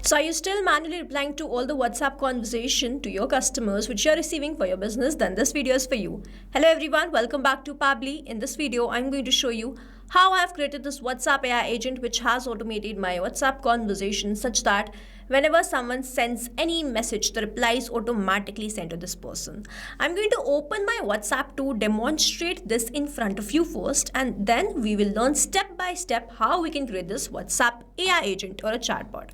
So are you still manually replying to all the WhatsApp conversation to your customers which you're receiving for your business? Then this video is for you. Hello everyone, welcome back to Pabbly. In this video, I'm going to show you how I have created this WhatsApp AI agent which has automated my WhatsApp conversation such that whenever someone sends any message, the reply is automatically sent to this person. I'm going to open my WhatsApp to demonstrate this in front of you first, and then we will learn step by step how we can create this WhatsApp AI agent or a chatbot.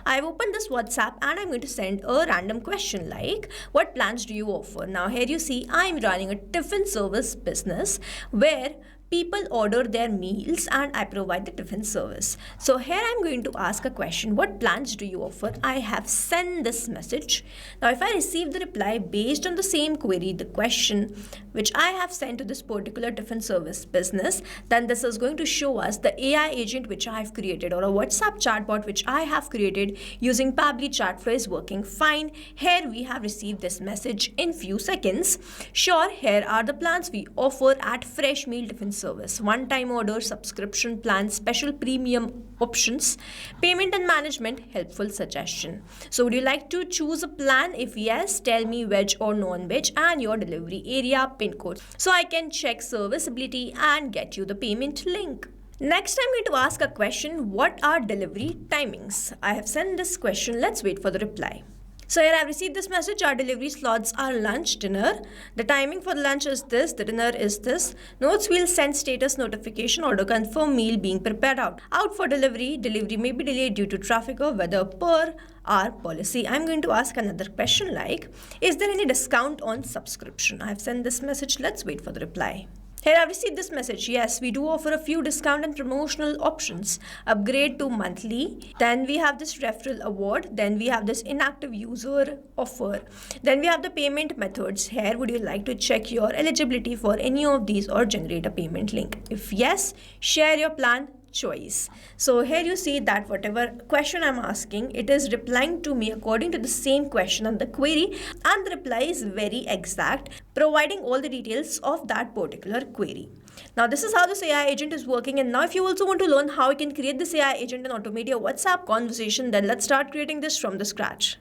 I've opened this WhatsApp and I'm going to send a random question like, what plans do you offer? Now here you see I'm running a Tiffin service business where people order their meals and I provide the Tiffin service. So here I'm going to ask a question, what plans do you offer? I have sent this message. Now if I receive the reply based on the same query, the question which I have sent to this particular Tiffin service business, then this is going to show us the AI agent which I have created or a WhatsApp chatbot which I have created using Pabbly Chatflow is working fine. Here we have received this message in few seconds. Sure, here are the plans we offer at Fresh Meal Tiffin service: one-time order, subscription plan, special premium options, payment and management, helpful suggestion. So would you like to choose a plan? If yes, tell me veg or non-veg and your delivery area, pin code, so I can check serviceability and get you the payment link. Next, I'm going to ask a question, what are delivery timings? I have sent this question, let's wait for the reply. So here I've received this message, our delivery slots are lunch, dinner. The timing for the lunch is this, the dinner is this. Notes will send status notification, order confirm, meal being prepared out. Out for delivery, delivery may be delayed due to traffic or weather per our policy. I'm going to ask another question like, is there any discount on subscription? I've sent this message, let's wait for the reply. Here I've received this message. Yes, we do offer a few discount and promotional options. Upgrade to monthly. Then we have this referral award. Then we have this inactive user offer. Then we have the payment methods. Here, would you like to check your eligibility for any of these or generate a payment link? If yes, share your plan choice. So here you see that whatever question I'm asking, it is replying to me according to the same question and the query, and the reply is very exact, providing all the details of that particular query. Now this is how this AI agent is working, and now if you also want to learn how you can create this AI agent and automate your WhatsApp conversation, then let's start creating this from the scratch.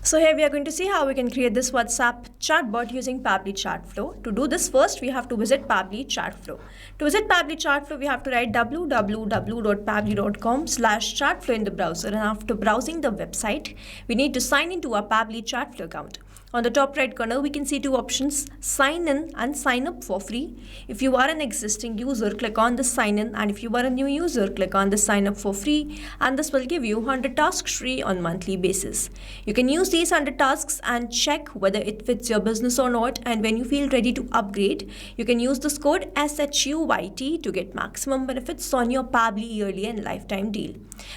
So here we are going to see how we can create this WhatsApp chatbot using Pabbly Chatflow. To do this, first we have to visit Pabbly Chatflow. To visit Pabbly Chatflow, we have to write www.pabbly.com/chatflow in the browser, and after browsing the website, we need to sign into our Pabbly Chatflow account. On the top right corner, we can see two options, sign in and sign up for free. If you are an existing user, click on the sign in, and if you are a new user, click on the sign up for free, and this will give you 100 tasks free on monthly basis. You can use these 100 tasks and check whether it fits your business or not, and when you feel ready to upgrade, you can use this code SHUYT to get maximum benefits on your Pabbly yearly and lifetime deal.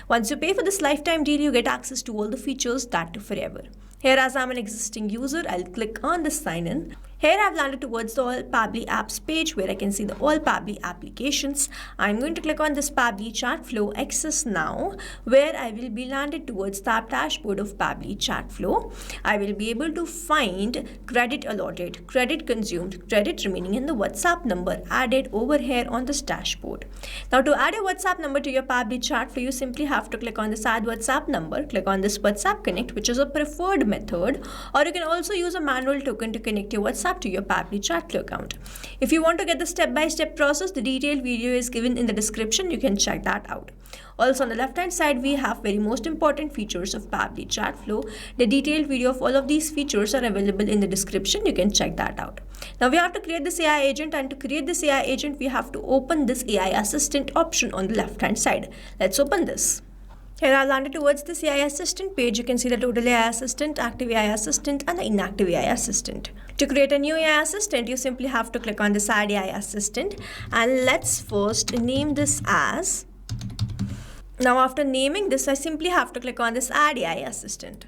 Once you pay for this lifetime deal, you get access to all the features that are forever. Here, as I'm an existing user, I'll click on the sign in. Here I've landed towards the All Pabbly Apps page where I can see the All Pabbly applications. I'm going to click on this Pabbly Chatflow Access Now, where I will be landed towards the app dashboard of Pabbly Chatflow. I will be able to find credit allotted, credit consumed, credit remaining, and the WhatsApp number added over here on this dashboard. Now to add a WhatsApp number to your Pabbly Chatflow, you simply have to click on this Add WhatsApp Number, click on this WhatsApp Connect, which is a preferred method, or you can also use a manual token to connect your WhatsApp to your Pabbly Chatflow account. If you want to get the step-by-step process, the detailed video is given in the description. You can check that out. Also on the left hand side, we have very most important features of Pabbly Chatflow. The detailed video of all of these features are available in the description. You can check that out. Now we have to create this AI agent, and to create this AI agent, we have to open this AI assistant option on the left hand side. Let's open this. Here I've landed towards this AI assistant page. You can see the total AI assistant, active AI assistant, and the inactive AI assistant. To create a new AI assistant, you simply have to click on this Add AI assistant, and let's first name this as. Now after naming this, I simply have to click on this Add AI assistant.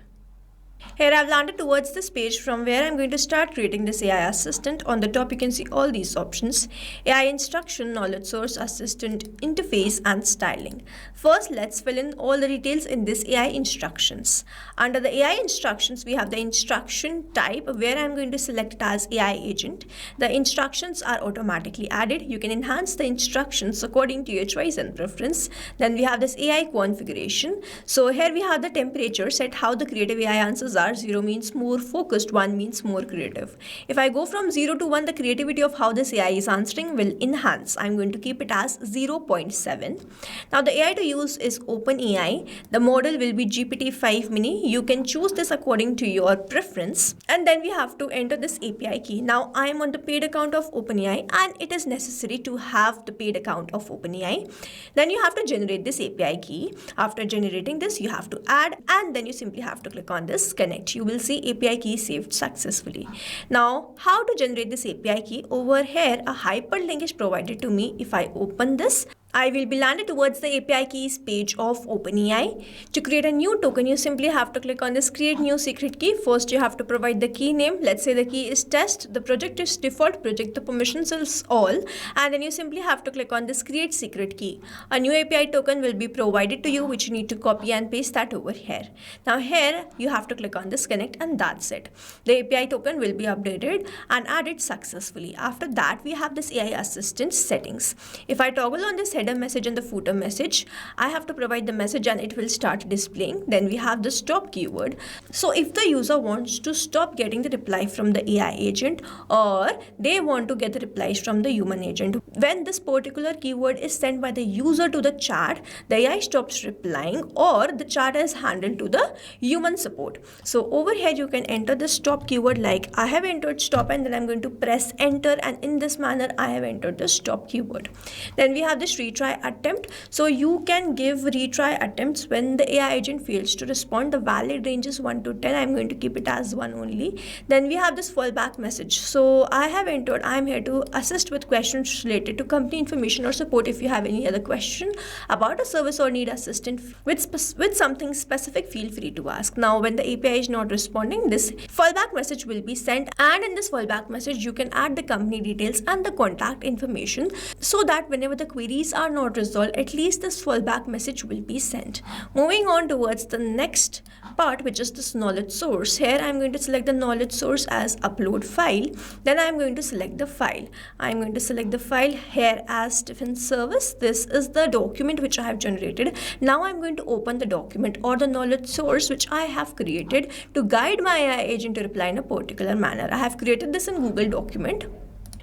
Here I've landed towards this page from where I'm going to start creating this AI assistant. On the top you can see all these options: AI instruction, knowledge source, assistant, interface and styling. First let's fill in all the details in this AI instructions. Under the AI instructions we have the instruction type where I'm going to select it as AI agent. The instructions are automatically added. You can enhance the instructions according to your choice and preference. Then we have this AI configuration. So here we have the temperature set, how the creative AI answers are. 0 means more focused, 1 means more creative. If I go from 0 to 1, the creativity of how this AI is answering will enhance. I'm going to keep it as 0.7. Now the AI to use is OpenAI. The model will be GPT-5 mini. You can choose this according to your preference. And then we have to enter this API key. Now I am on the paid account of OpenAI and it is necessary to have the paid account of OpenAI. Then you have to generate this API key. After generating this, you have to add, and then you simply have to click on this connect. You will see API key saved successfully. Now how to generate this API key? Over here a hyperlink is provided to me. If I open this, I will be landed towards the API keys page of OpenAI. To create a new token, you simply have to click on this create new secret key. First, you have to provide the key name. Let's say the key is test, the project is default project, the permissions is all, and then you simply have to click on this create secret key. A new API token will be provided to you, which you need to copy and paste that over here. Now here you have to click on this connect, and that's it. The API token will be updated and added successfully. After that, we have this AI assistant settings. If I toggle on this header message and the footer message, I have to provide the message and it will start displaying. Then we have the stop keyword. So if the user wants to stop getting the reply from the AI agent, or they want to get the replies from the human agent, when this particular keyword is sent by the user to the chat, the AI stops replying or the chat is handled to the human support. So over here you can enter the stop keyword, like I have entered stop, and then I'm going to press enter, and in this manner I have entered the stop keyword. Then we have this retry attempt. So you can give retry attempts when the AI agent fails to respond. The valid range is 1 to 10. I'm going to keep it as 1 only. Then we have this fallback message. So I have entered, I'm here to assist with questions related to company information or support. If you have any other question about a service or need assistance with something specific, feel free to ask. Now when the API is not responding, this fallback message will be sent, and in this fallback message you can add the company details and the contact information, so that whenever the queries are not resolved, at least this fallback message will be sent. Moving on towards the next part, which is this knowledge source. Here I'm going to select the knowledge source as upload file. Then I'm going to select the file. I'm going to select the file here as Tiffin service. This is the document which I have generated. Now I'm going to open the document or the knowledge source which I have created to guide my AI agent to reply in a particular manner. I have created this in Google document,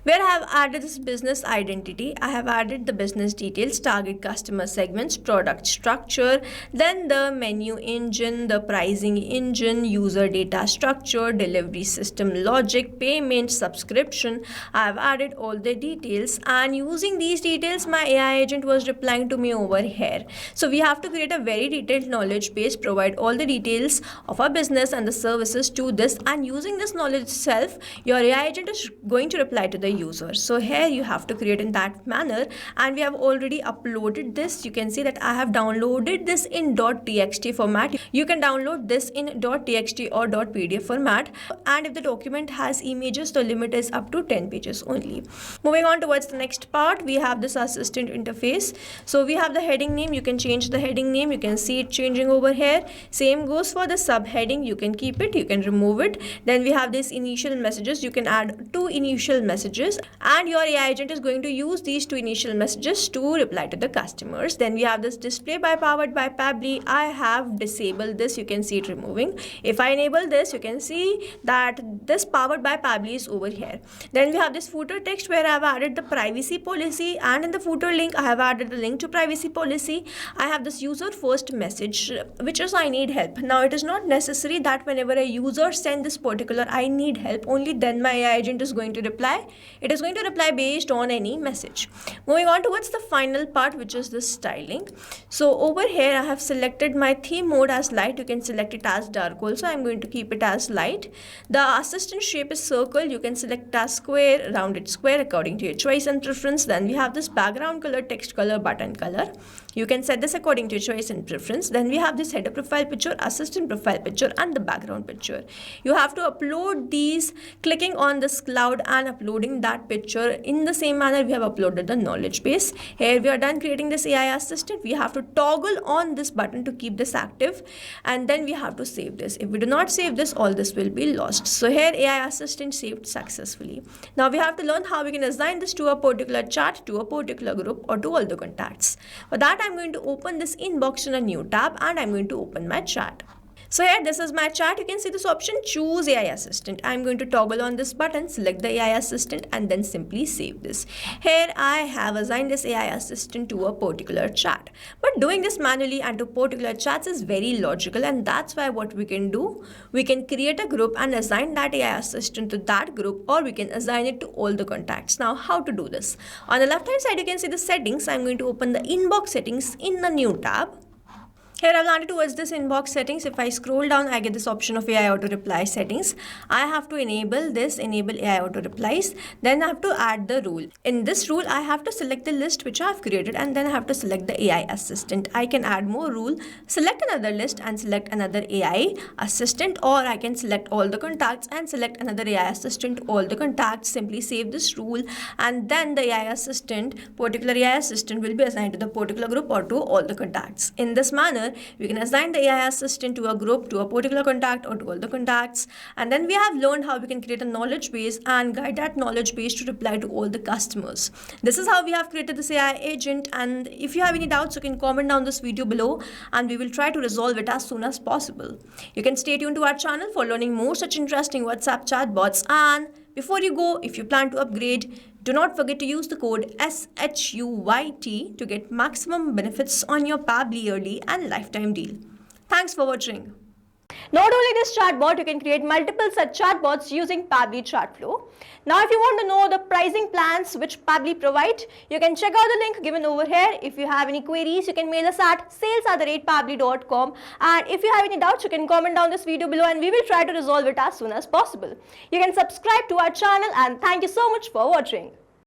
where I have added this business identity. I have added the business details, target customer segments, product structure, then the menu engine, the pricing engine, user data structure, delivery system logic, payment, subscription. I have added all the details, and using these details my AI agent was replying to me over here. So we have to create a very detailed knowledge base, provide all the details of our business and the services to this, and using this knowledge itself your AI agent is going to reply to the user. So here you have to create in that manner, and we have already uploaded this. You can see that I have downloaded this in .txt format. You can download this in .txt or .pdf format, and if the document has images, the limit is up to 10 pages only. Moving on towards the next part, we have this assistant interface. So we have the heading name. You can change the heading name. You can see it changing over here. Same goes for the subheading. You can keep it, you can remove it. Then we have this initial messages. You can add 2 initial messages, and your AI agent is going to use these 2 initial messages to reply to the customers. Then we have this display by powered by Pabbly. I have disabled this. You can see it removing. If I enable this, you can see that this powered by Pabbly is over here. Then we have this footer text where I have added the privacy policy, and in the footer link I have added the link to privacy policy. I have this user first message, which is I need help. Now it is not necessary that whenever a user send this particular I need help, only then my AI agent is going to reply. It is going to reply based on any message. Moving on towards the final part, which is the styling. So over here I have selected my theme mode as light. You can select it as dark also. I'm going to keep it as light. The assistant shape is circle. You can select it as square, rounded square according to your choice and preference. Then we have this background color, text color, button color. You can set this according to your choice and preference. Then we have this header profile picture, assistant profile picture, and the background picture. You have to upload these clicking on this cloud and uploading that picture in the same manner we have uploaded the knowledge base. Here we are done creating this AI assistant. We have to toggle on this button to keep this active, and then we have to save this. If we do not save this, all this will be lost. So here AI assistant saved successfully. Now we have to learn how we can assign this to a particular chat, to a particular group, or to all the contacts. For that, I'm going to open this inbox in a new tab, and I'm going to open my chat. So here, this is my chat. You can see this option, choose AI assistant. I'm going to toggle on this button, select the AI assistant, and then simply save this. Here I have assigned this AI assistant to a particular chat. But doing this manually and to particular chats is very logical, and that's why what we can do, we can create a group and assign that AI assistant to that group, or we can assign it to all the contacts. Now, how to do this? On the left hand side, you can see the settings. I'm going to open the inbox settings in the new tab. Here I've landed towards this inbox settings. If I scroll down, I get this option of AI auto reply settings. I have to enable this, enable AI auto replies. Then I have to add the rule. In this rule, I have to select the list which I have created, and then I have to select the AI assistant. I can add more rule, select another list and select another AI assistant, or I can select all the contacts and select another AI assistant, all the contacts. Simply save this rule, and then the AI assistant, particular AI assistant, will be assigned to the particular group or to all the contacts. In this manner, we can assign the AI assistant to a group, to a particular contact, or to all the contacts. And then we have learned how we can create a knowledge base and guide that knowledge base to reply to all the customers. This is how we have created this AI agent. And if you have any doubts, you can comment down this video below, and we will try to resolve it as soon as possible. You can stay tuned to our channel for learning more such interesting WhatsApp chatbots. And before you go, if you plan to upgrade, do not forget to use the code SHUYT to get maximum benefits on your Pabbly yearly and lifetime deal. Thanks for watching. Not only this chatbot, you can create multiple such chatbots using Pabbly Chatflow. Now, if you want to know the pricing plans which Pabbly provide, you can check out the link given over here. If you have any queries, you can mail us at sales@pabbly.com. And if you have any doubts, you can comment down this video below, and we will try to resolve it as soon as possible. You can subscribe to our channel, and thank you so much for watching.